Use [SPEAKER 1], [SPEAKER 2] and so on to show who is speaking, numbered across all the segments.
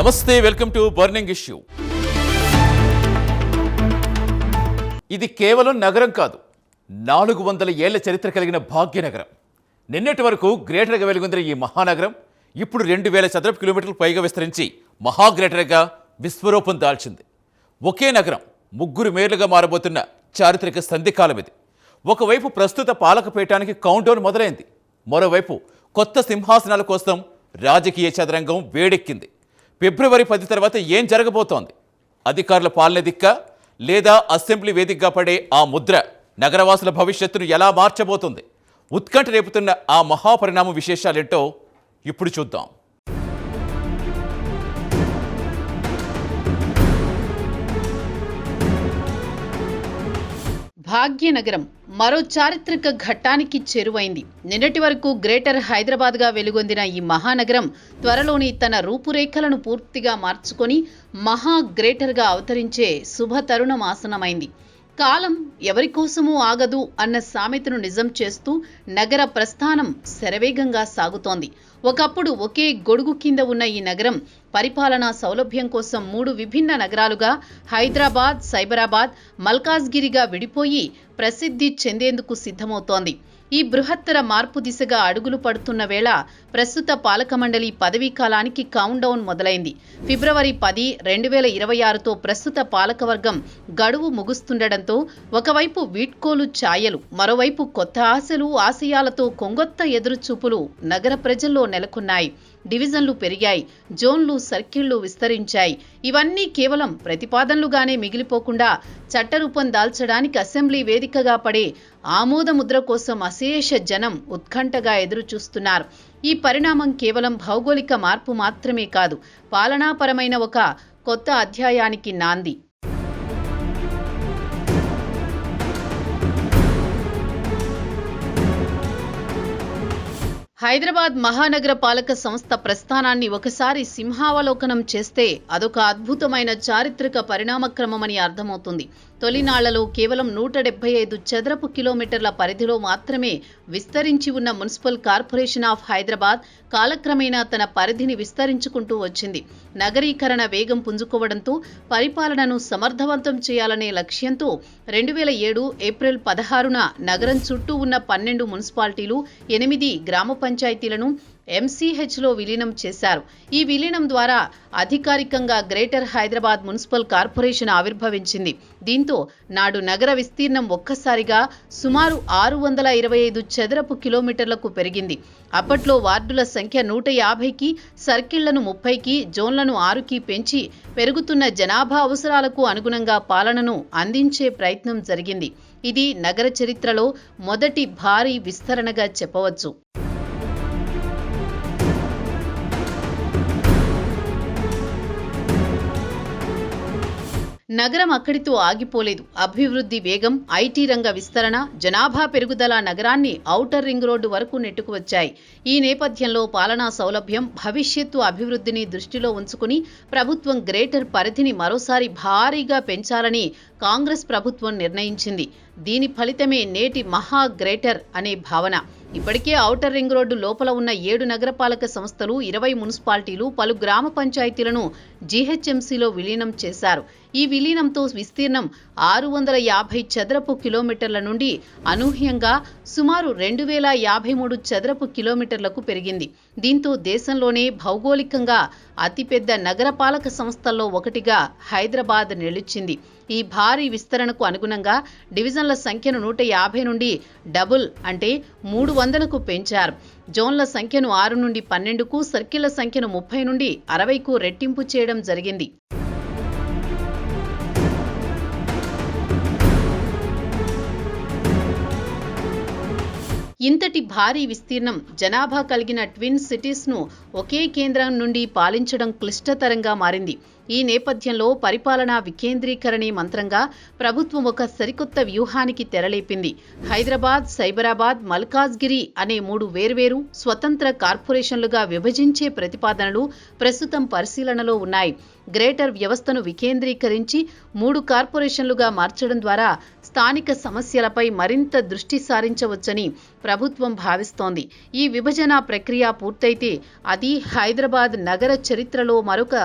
[SPEAKER 1] నమస్తే, welcome to burning issue. ఇది కేవలం నగరం కాదు, 400 ఏళ్ల చరిత్ర కలిగిన భాగ్యనగరం. నిన్నటి వరకు గ్రేటర్గా వెలుగొందిన ఈ మహానగరం ఇప్పుడు 2000 చదరపు కిలోమీటర్లు పైగా విస్తరించి మహాగ్రేటర్గా విశ్వరూపం దాల్చింది. ఒకే నగరం 3 మేయర్లుగా మారబోతున్న చారిత్రక సంధికాలం ఇది. ఒకవైపు ప్రస్తుత పాలకపీఠానికి కౌంటౌన్ మొదలైంది, మరోవైపు కొత్త సింహాసనాల కోసం రాజకీయ చదరంగం వేడెక్కింది. ఫిబ్రవరి 10 తర్వాత ఏం జరగబోతోంది? అధికారుల పాలన దిక్క లేదా అసెంబ్లీ వేదికగా పడే ఆ ముద్ర నగరవాసుల భవిష్యత్తును ఎలా మార్చబోతుంది? ఉత్కంఠ రేపుతున్న ఆ మహాపరిణామ విశేషాలేంటో ఇప్పుడు చూద్దాం.
[SPEAKER 2] భాగ్యనగరం మరో చారిత్రక ఘట్టానికి చేరువైంది. నిన్నటి వరకు గ్రేటర్ హైదరాబాద్గా వెలుగొందిన ఈ మహానగరం త్వరలోని తన రూపురేఖలను పూర్తిగా మార్చుకొని మహా గ్రేటర్గా అవతరించే శుభ తరుణం ఆసనమైంది. కాలం ఎవరికోసమూ ఆగదు అన్న సామెతను నిజం చేస్తూ నగర ప్రస్థానం శరవేగంగా సాగుతోంది. ఒకప్పుడు ఒకే గొడుగు కింద ఉన్న ఈ నగరం పరిపాలనా సౌలభ్యం కోసం 3 విభిన్న నగరాలుగా హైదరాబాద్, సైబరాబాద్, మల్కాజ్గిరిగా విడిపోయి ప్రసిద్ధి చెందేందుకు సిద్ధమవుతోంది. ఈ బృహత్తర మార్పు దిశగా అడుగులు పడుతున్న వేళ ప్రస్తుత పాలక మండలి పదవీ కాలానికి కౌంట్ డౌన్ మొదలైంది. ఫిబ్రవరి 10, 2026తో ప్రస్తుత పాలకవర్గం గడువు ముగుస్తుండటంతో ఒకవైపు వీడ్కోలు ఛాయలు, మరోవైపు కొత్త ఆశలు, ఆశయాలతో కొంగొత్త ఎదురుచూపులు నగర ప్రజల్లో నెలకొన్నాయి. డివిజన్లు పెరిగాయి, జోన్లు, సర్కిళ్లు విస్తరించాయి. ఇవన్నీ కేవలం ప్రతిపాదనలుగానే మిగిలిపోకుండా చట్టరూపం దాల్చడానికి అసెంబ్లీ వేదికగా పడే ఆమోద ముద్ర కోసం అశేష జనం ఉత్కంఠగా ఎదురుచూస్తున్నారు. ఈ పరిణామం కేవలం భౌగోళిక మార్పు మాత్రమే కాదు, పాలనాపరమైన ఒక కొత్త అధ్యాయానికి నాంది. హైదరాబాద్ మహానగర పాలక సంస్థ ప్రస్థానాన్ని ఒకసారి సింహావలోకనం చేస్తే అదొక అద్భుతమైన చారిత్రక పరిణామక్రమమని అర్థమవుతుంది. తొలినాళ్లలో కేవలం 175 చదరపు కిలోమీటర్ల పరిధిలో మాత్రమే విస్తరించి ఉన్న మున్సిపల్ కార్పొరేషన్ ఆఫ్ హైదరాబాద్ కాలక్రమేణా తన పరిధిని విస్తరించుకుంటూ వచ్చింది. నగరీకరణ వేగం పుంజుకోవడంతో పరిపాలనను సమర్థవంతం చేయాలనే లక్ష్యంతో 2007 ఏప్రిల్ 16న నగరం చుట్టూ ఉన్న 12 మున్సిపాలిటీలు, 8 గ్రామ పంచాయతీలను MCHలో విలీనం చేశారు. ఈ విలీనం ద్వారా అధికారికంగా గ్రేటర్ హైదరాబాద్ మున్సిపల్ కార్పొరేషన్ ఆవిర్భవించింది. దీంతో నాడు నగర విస్తీర్ణం ఒక్కసారిగా సుమారు 625 చదరపు కిలోమీటర్లకు పెరిగింది. అప్పట్లో వార్డుల సంఖ్య 150కి, సర్కిళ్లను 30కి, జోన్లను 6కి పెంచి పెరుగుతున్న జనాభా అవసరాలకు అనుగుణంగా పాలనను అందించే ప్రయత్నం జరిగింది. ఇది నగర చరిత్రలో మొదటి భారీ విస్తరణగా చెప్పవచ్చు. నగరం అక్కడితో ఆగిపోలేదు. అభివృద్ధి వేగం, ఐటీ రంగ విస్తరణ, జనాభా పెరుగుదల నగరాన్ని ఔటర్ రింగ్ రోడ్డు వరకు నెట్టుకువచ్చాయి. ఈ నేపథ్యంలో పాలనా సౌలభ్యం, భవిష్యత్తు అభివృద్ధిని దృష్టిలో ఉంచుకుని ప్రభుత్వం గ్రేటర్ పరిధిని మరోసారి భారీగా పెంచాలని కాంగ్రెస్ ప్రభుత్వం నిర్ణయించింది. దీని ఫలితమే నేటి మహా గ్రేటర్ అనే భావన. ఇప్పటికే ఔటర్ రింగ్ రోడ్డు లోపల ఉన్న 7 నగరపాలక సంస్థలు, 20 మున్సిపాలిటీలు, పలు గ్రామ పంచాయతీలను GHMCలో విలీనం చేశారు. ఈ విలీనంతో విస్తీర్ణం 650 చదరపు కిలోమీటర్ల నుండి అనూహ్యంగా సుమారు 2053 చదరపు కిలోమీటర్లకు పెరిగింది. దీంతో దేశంలోనే భౌగోళికంగా అతిపెద్ద నగరపాలక సంస్థల్లో ఒకటిగా హైదరాబాద్ నిలిచింది. ఈ భారీ విస్తరణకు అనుగుణంగా డివిజన్ల సంఖ్యను 150 నుండి డబుల్ అంటే 300కు పెంచారు. జోన్ల సంఖ్యను 6 నుండి 12కు, సర్కిళ్ల సంఖ్యను 30 నుండి 60కు రెట్టింపు చేయడం జరిగింది. ఇంతటి భారీ విస్తీర్ణం, జనాభా కలిగిన ట్విన్ సిటీస్ను ఒకే కేంద్రం నుండి పాలించడం క్లిష్టతరంగా మారింది. ఈ నేపథ్యంలో పరిపాలనా వికేంద్రీకరణే మంత్రంగా ప్రభుత్వం ఒక సరికొత్త వ్యూహానికి తెరలేపింది. హైదరాబాద్, సైబరాబాద్, మల్కాజ్గిరి అనే 3 వేర్వేరు స్వతంత్ర కార్పొరేషన్లుగా విభజించే ప్రతిపాదనలు ప్రస్తుతం పరిశీలనలో ఉన్నాయి. గ్రేటర్ వ్యవస్థను వికేంద్రీకరించి 3 కార్పొరేషన్లుగా మార్చడం ద్వారా స్థానిక సమస్యలపై మరింత దృష్టి సారించవచ్చని ప్రభుత్వం భావిస్తోంది. ఈ విభజన ప్రక్రియ పూర్తయితే అది హైదరాబాద్ నగర చరిత్రలో మరొక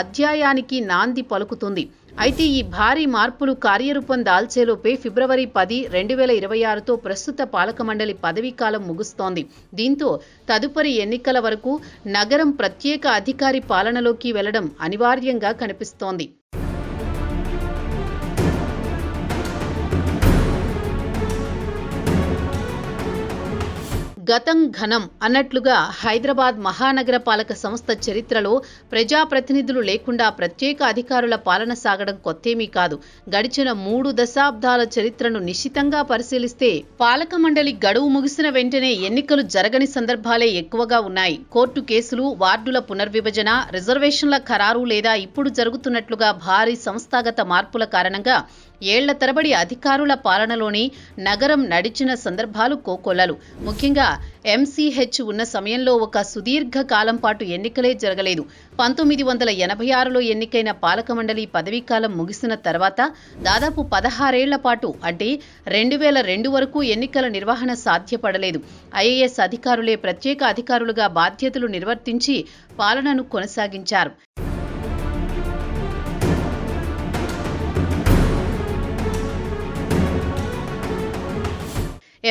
[SPEAKER 2] అధ్యాయానికి నాంది పలుకుతుంది. అయితే ఈ భారీ మార్పులు కార్యరూపం దాల్చేలోపే ఫిబ్రవరి 10, 2026తో ప్రస్తుత పాలక మండలి పదవీకాలం ముగుస్తోంది. దీంతో తదుపరి ఎన్నికల వరకు నగరం ప్రత్యేక అధికారి పాలనలోకి వెళ్లడం అనివార్యంగా కనిపిస్తోంది. గతం ఘనం అన్నట్లుగా హైదరాబాద్ మహానగర పాలక సంస్థ చరిత్రలో ప్రజాప్రతినిధులు లేకుండా ప్రత్యేక అధికారుల పాలన సాగడం కొత్తేమీ కాదు. గడిచిన 3 దశాబ్దాల చరిత్రను నిశితంగా పరిశీలిస్తే పాలక మండలి గడువు ముగిసిన వెంటనే ఎన్నికలు జరగని సందర్భాలే ఎక్కువగా ఉన్నాయి. కోర్టు కేసులు, వార్డుల పునర్విభజన, రిజర్వేషన్ల ఖరారు లేదా ఇప్పుడు జరుగుతున్నట్లుగా భారీ సంస్థాగత మార్పుల కారణంగా ఏళ్ల తరబడి అధికారుల పాలనలోని నగరం నడిచిన సందర్భాలు కోకొల్లలు. ముఖ్యంగా MCH ఉన్న సమయంలో ఒక సుదీర్ఘ కాలం పాటు ఎన్నికలే జరగలేదు. 1986లో ఎన్నికైన పాలక మండలి పదవీకాలం ముగిసిన తర్వాత దాదాపు 16 ఏళ్ల పాటు అంటే 2002 వరకు ఎన్నికల నిర్వహణ సాధ్యపడలేదు. IAS అధికారులే ప్రత్యేక అధికారులుగా బాధ్యతలు నిర్వర్తించి పాలనను కొనసాగించారు.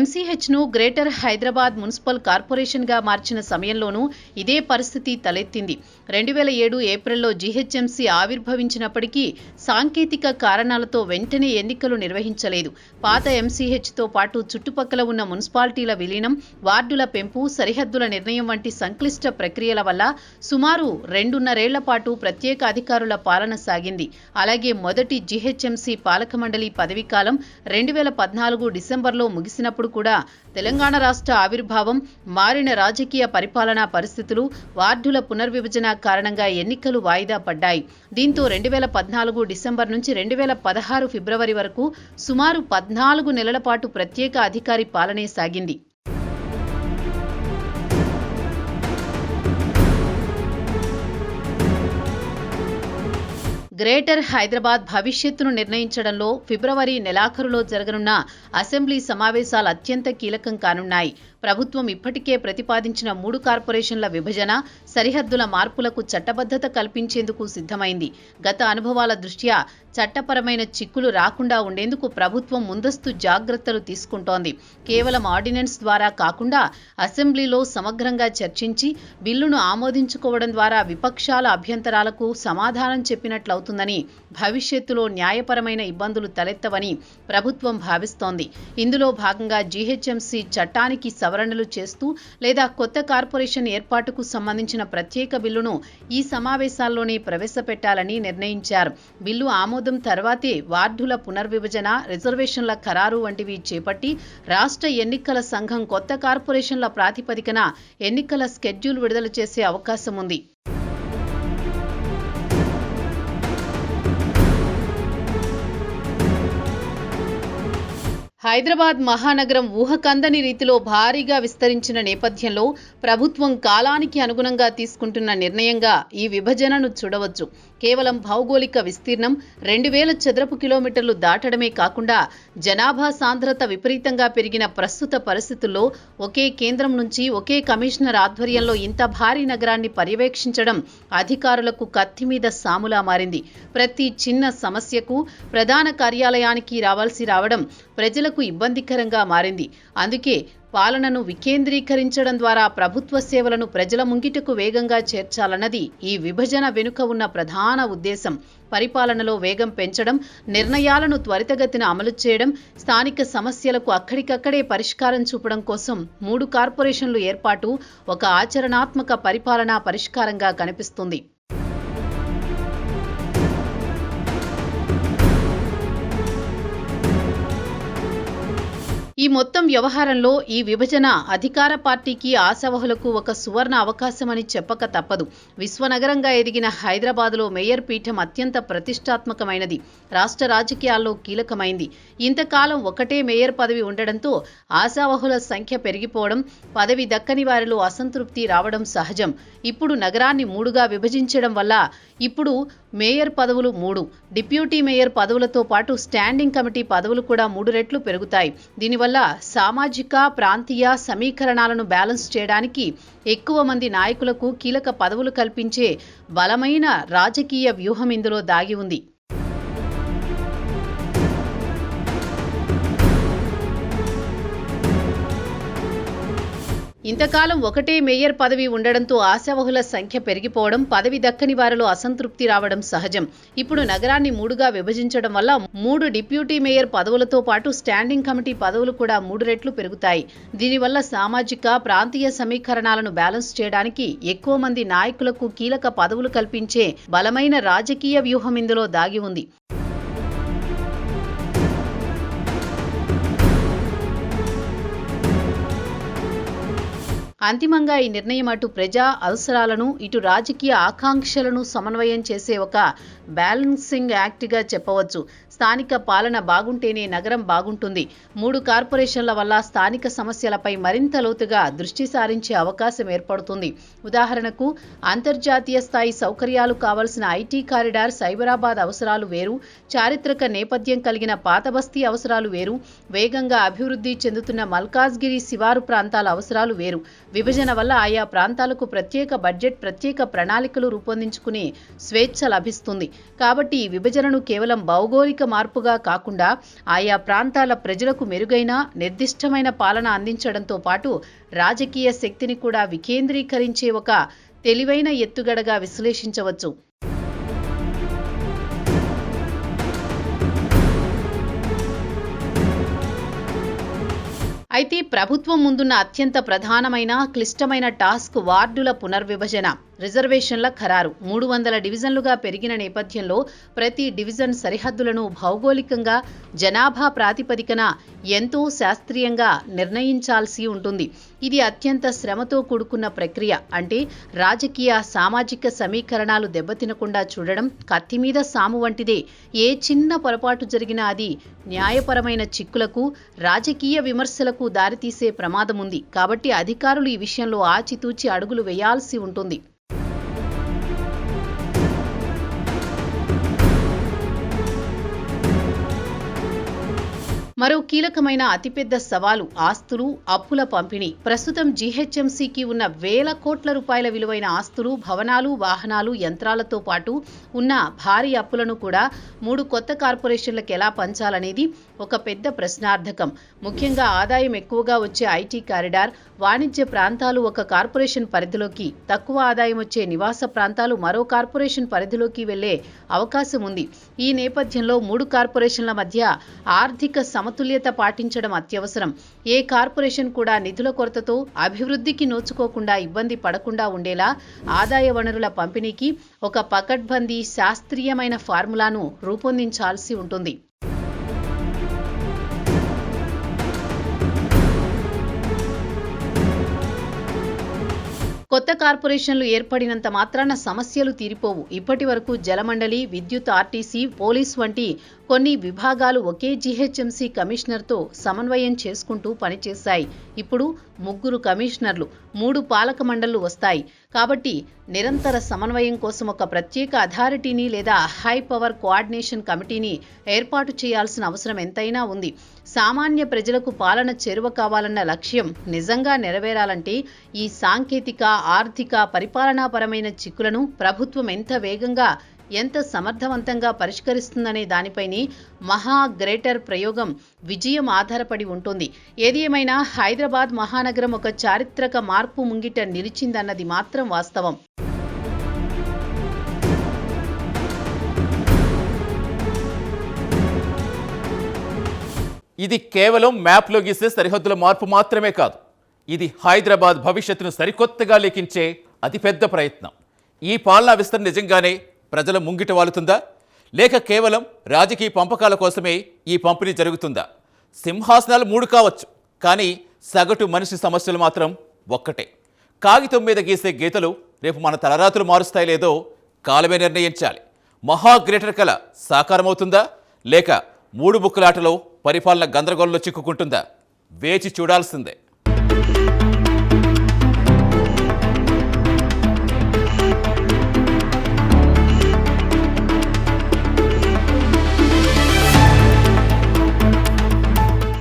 [SPEAKER 2] MCHను గ్రేటర్ హైదరాబాద్ మున్సిపల్ కార్పొరేషన్గా మార్చిన సమయంలోనూ ఇదే పరిస్థితి తలెత్తింది. 2007 ఏప్రిల్లో GHMC ఆవిర్భవించినప్పటికీ సాంకేతిక కారణాలతో వెంటనే ఎన్నికలు నిర్వహించలేదు. పాత MCHతో పాటు చుట్టుపక్కల ఉన్న మున్సిపాలిటీల విలీనం, వార్డుల పెంపు, సరిహద్దుల నిర్ణయం వంటి సంక్లిష్ట ప్రక్రియల వల్ల సుమారు 2.5 ఏళ్ల పాటు ప్రత్యేక అధికారుల పాలన సాగింది. అలాగే మొదటి GHMC పాలక మండలి పదవీకాలం 2014 డిసెంబర్లో ముగిసినప్పుడు కూడా తెలంగాణ రాష్ట్ర ఆవిర్భావం, మారిన రాజకీయ పరిపాలనా పరిస్థితులు, వార్డుల పునర్విభజన కారణంగా ఎన్నికలు వాయిదా పడ్డాయి. దీంతో 2014 డిసెంబర్ నుంచి 2016 ఫిబ్రవరి వరకు సుమారు 14 నెలల పాటు ప్రత్యేక అధికారి పాలనే సాగింది. గ్రేటర్ హైదరాబాద్ భవిష్యత్తును నిర్ణయించడంలో ఫిబ్రవరి నెలాఖరులో జరగనున్న అసెంబ్లీ సమావేశాలు అత్యంత కీలకం కానున్నాయి. ప్రభుత్వం ఇప్పటికే ప్రతిపాదించిన 3 కార్పొరేషన్ల విభజన, సరిహద్దుల మార్పులకు చట్టబద్ధత కల్పించేందుకు సిద్ధమైంది. గత అనుభవాల దృష్ట్యా చట్టపరమైన చిక్కులు రాకుండా ఉండేందుకు ప్రభుత్వం ముందస్తు జాగ్రత్తలు తీసుకుంటోంది. కేవలం ఆర్డినెన్స్ ద్వారా కాకుండా అసెంబ్లీలో సమగ్రంగా చర్చించి బిల్లును ఆమోదించుకోవడం ద్వారా విపక్షాల అభ్యంతరాలకు సమాధానం చెప్పినట్లవుతుందని, భవిష్యత్తులో న్యాయపరమైన ఇబ్బందులు తలెత్తవని ప్రభుత్వం భావిస్తోంది. ఇందులో భాగంగా GHMC చట్టానికి సవరణలు చేస్తూ లేదా కొత్త కార్పొరేషన్ ఏర్పాటుకు సంబంధించిన ప్రత్యేక బిల్లును ఈ సమావేశాల్లోనే ప్రవేశపెట్టాలని నిర్ణయించారు. బిల్లు ఆమోదం తర్వాతే వార్డుల పునర్విభజన, రిజర్వేషన్ల ఖరారు వంటివి చేపట్టి రాష్ట్ర ఎన్నికల సంఘం కొత్త కార్పొరేషన్ల ప్రాతిపదికన ఎన్నికల స్కెడ్యూల్ విడుదల చేసే అవకాశం ఉంది. హైదరాబాద్ మహానగరం ఊహకందని రీతిలో భారీగా విస్తరించిన నేపథ్యంలో ప్రభుత్వం కాలానికి అనుగుణంగా తీసుకుంటున్న నిర్ణయంగా ఈ విభజనను చూడవచ్చు. కేవలం భౌగోళిక విస్తీర్ణం 2000 చదరపు కిలోమీటర్లు దాటడమే కాకుండా జనాభా సాంద్రత విపరీతంగా పెరిగిన ప్రస్తుత పరిస్థితుల్లో ఒకే కేంద్రం నుంచి ఒకే కమిషనర్ ఆధ్వర్యంలో ఇంత భారీ నగరాన్ని పర్యవేక్షించడం అధికారులకు కత్తి మీద సాములా మారింది. ప్రతి చిన్న సమస్యకు ప్రధాన కార్యాలయానికి రావడం ప్రజలకు ఇబ్బందికరంగా మారింది. అందుకే పాలనను వికేంద్రీకరించడం ద్వారా ప్రభుత్వ సేవలను ప్రజల ముంగిటకు వేగంగా చేర్చాలన్నది ఈ విభజన వెనుక ఉన్న ప్రధాన ఉద్దేశం. పరిపాలనలో వేగం పెంచడం, నిర్ణయాలను త్వరితగతిన అమలు చేయడం, స్థానిక సమస్యలకు అక్కడికక్కడే పరిష్కారం చూపడం కోసం 3 కార్పొరేషన్లు ఏర్పాటు ఒక ఆచరణాత్మక పరిపాలనా పరిష్కారంగా కనిపిస్తుంది. ఈ మొత్తం వ్యవహారంలో ఈ విభజన అధికార పార్టీకి ఆశావహులకు ఒక సువర్ణ అవకాశమని చెప్పక తప్పదు. విశ్వనగరంగా ఎదిగిన హైదరాబాద్లో మేయర్ పీఠం అత్యంత ప్రతిష్టాత్మకమైనది, రాష్ట్ర రాజకీయాల్లో కీలకమైంది. ఇంతకాలం ఒకటే మేయర్ పదవి ఉండడంతో ఆశావహుల సంఖ్య పెరిగిపోవడం, పదవి దక్కని వారిలో అసంతృప్తి రావడం సహజం. ఇప్పుడు నగరాన్ని 3గా విభజించడం వల్ల ఇప్పుడు మేయర్ పదవులు 3, డిప్యూటీ మేయర్ పదవులతో పాటు స్టాండింగ్ కమిటీ పదవులు కూడా 3 రెట్లు పెరుగుతాయి. దీనివల్ల సామాజిక ప్రాంతీయ సమీకరణాలను బ్యాలెన్స్ చేయడానికి ఎక్కువ మంది నాయకులకు కీలక పదవులు కల్పించే బలమైన రాజకీయ వ్యూహం ఇందులో దాగి ఉంది. ఇంతకాలం ఒకటే మేయర్ పదవి ఉండడంతో ఆశావహుల సంఖ్య పెరిగిపోవడం, పదవి దక్కని వారిలో అసంతృప్తి రావడం సహజం. ఇప్పుడు నగరాన్ని 3గా విభజించడం వల్ల 3 డిప్యూటీ మేయర్ పదవులతో పాటు స్టాండింగ్ కమిటీ పదవులు కూడా 3 రెట్లు పెరుగుతాయి. దీనివల్ల సామాజిక ప్రాంతీయ సమీకరణాలను బ్యాలెన్స్ చేయడానికి ఎక్కువ మంది నాయకులకు కీలక పదవులు కల్పించే బలమైన రాజకీయ వ్యూహం ఇందులో దాగి ఉంది. అంతిమంగా ఈ నిర్ణయం అటు ప్రజా అవసరాలను, ఇటు రాజకీయ ఆకాంక్షలను సమన్వయం చేసే ఒక బ్యాలెన్సింగ్ యాక్ట్గా చెప్పవచ్చు. స్థానిక పాలన బాగుంటేనే నగరం బాగుంటుంది. 3 కార్పొరేషన్ల వల్ల స్థానిక సమస్యలపై మరింత లోతుగా దృష్టి సారించే అవకాశం ఏర్పడుతుంది. ఉదాహరణకు, అంతర్జాతీయ స్థాయి సౌకర్యాలు కావలసిన ఐటీ కారిడార్ సైబరాబాద్ అవసరాలు వేరు, చారిత్రక నేపథ్యం కలిగిన పాత బస్తీ అవసరాలు వేరు, వేగంగా అభివృద్ధి చెందుతున్న మల్కాజ్గిరి శివారు ప్రాంతాల అవసరాలు వేరు. విభజన వల్ల ఆయా ప్రాంతాలకు ప్రత్యేక బడ్జెట్, ప్రత్యేక ప్రణాళికలు రూపొందించుకునే స్వేచ్ఛ లభిస్తుంది. కాబట్టి ఈ విభజనను కేవలం భౌగోళిక మార్పుగా కాకుండా ఆయా ప్రాంతాల ప్రజలకు మెరుగైన, నిర్దిష్టమైన పాలన అందించడంతో పాటు రాజకీయ శక్తిని కూడా వికేంద్రీకరించే ఒక తెలివైన ఎత్తుగడగా విశ్లేషించవచ్చు. అయితే ప్రభుత్వం ముందున్న అత్యంత ప్రధానమైన, క్లిష్టమైన టాస్క్ వార్డుల పునర్విభజన, రిజర్వేషన్ల ఖరారు. 300 డివిజన్లుగా పెరిగిన నేపథ్యంలో ప్రతి డివిజన్ సరిహద్దులను భౌగోళికంగా, జనాభా ప్రాతిపదికన ఎంతో శాస్త్రీయంగా నిర్ణయించాల్సి ఉంటుంది. ఇది అత్యంత శ్రమతో కూడుకున్న ప్రక్రియ. అంటే రాజకీయ, సామాజిక సమీకరణాలు దెబ్బతినకుండా చూడడం కత్తి మీద సాము వంటిదే. ఏ చిన్న పొరపాటు జరిగినా అది న్యాయపరమైన చిక్కులకు, రాజకీయ విమర్శలకు దారితీసే ప్రమాదం ఉంది. కాబట్టి అధికారులు ఈ విషయంలో ఆచితూచి అడుగులు వేయాల్సి ఉంటుంది. మరో కీలకమైన అతిపెద్ద సవాలు ఆస్తులు, అప్పుల పంపిణీ. ప్రస్తుతం జీహెచ్ఎంసీకి ఉన్న వేల కోట్ల రూపాయల విలువైన ఆస్తులు, భవనాలు, వాహనాలు, యంత్రాలతో పాటు ఉన్న భారీ అప్పులను కూడా 3 కొత్త కార్పొరేషన్లకు ఎలా పంచాలనేది ఒక పెద్ద ప్రశ్నార్థకం. ముఖ్యంగా ఆదాయం ఎక్కువగా వచ్చే ఐటీ కారిడార్, వాణిజ్య ప్రాంతాలు ఒక కార్పొరేషన్ పరిధిలోకి, తక్కువ ఆదాయం వచ్చే నివాస ప్రాంతాలు మరో కార్పొరేషన్ పరిధిలోకి వెళ్లే అవకాశం ఉంది. ఈ నేపథ్యంలో 3 కార్పొరేషన్ల మధ్య ఆర్థిక సమతుల్యత పాటించడం అత్యవసరం. ఏ కార్పొరేషన్ కూడా నిధుల కొరతతో అభివృద్ధికి నోచుకోకుండా, ఇబ్బంది పడకుండా ఉండేలా ఆదాయ వనరుల పంపిణీకి ఒక పకడ్బందీ, శాస్త్రీయమైన ఫార్ములాను రూపొందించాల్సి ఉంటుంది. కొత్త కార్పొరేషన్లు ఏర్పడినంత మాత్రాన సమస్యలు తీరిపోవు. ఇప్పటి వరకు జలమండలి, విద్యుత్, ఆర్టీసీ, పోలీస్ వంటి కొన్ని విభాగాలు ఒకే జీహెచ్ఎంసీ కమిషనర్తో సమన్వయం చేసుకుంటూ పనిచేశాయి. ఇప్పుడు 3 కమిషనర్లు, 3 పాలక మండళ్లు వస్తాయి. కాబట్టి నిరంతర సమన్వయం కోసం ఒక ప్రత్యేక అథారిటీని లేదా హై పవర్ కోఆర్డినేషన్ కమిటీని ఏర్పాటు చేయాల్సిన అవసరం ఎంతైనా ఉంది. సామాన్య ప్రజలకు పాలన చేరువ కావాలన్న లక్ష్యం నిజంగా నెరవేరాలంటే ఈ సాంకేతిక, ఆర్థిక, పరిపాలనాపరమైన చిక్కులను ప్రభుత్వం ఎంత వేగంగా, ఎంత సమర్థవంతంగా పరిష్కరిస్తుందనే దానిపైనే మహా గ్రేటర్ ప్రయోగం విజయం ఆధారపడి ఉంటుంది. ఏది ఏమైనా హైదరాబాద్ మహానగరం ఒక చారిత్రక మార్పు ముంగిట నిలిచిందన్నది మాత్రం వాస్తవం.
[SPEAKER 1] ఇది కేవలం మ్యాప్లో గీసే సరిహద్దుల మార్పు మాత్రమే కాదు. ఇది హైదరాబాద్ భవిష్యత్తును సరికొత్తగా లేఖించే అతిపెద్ద ప్రయత్నం. ఈ పాలనా విస్తరణ నిజంగానే ప్రజల ముంగిట వాలుతుందా, లేక కేవలం రాజకీయ పంపకాల కోసమే ఈ పంపిణీ జరుగుతుందా? సింహాసనాలు 3 కావచ్చు, కానీ సగటు మనిషి సమస్యలు మాత్రం ఒక్కటే. కాగితం మీద గీసే గీతలు రేపు మన తలరాతులు మారుస్తాయి లేదో కాలమే నిర్ణయించాలి. మహా గ్రేటర్ కళ సాకారమవుతుందా, లేక 3 బుక్కులాటలో పరిపాలన గందరగోళంలో చిక్కుకుంటుందా? వేచి చూడాల్సిందే.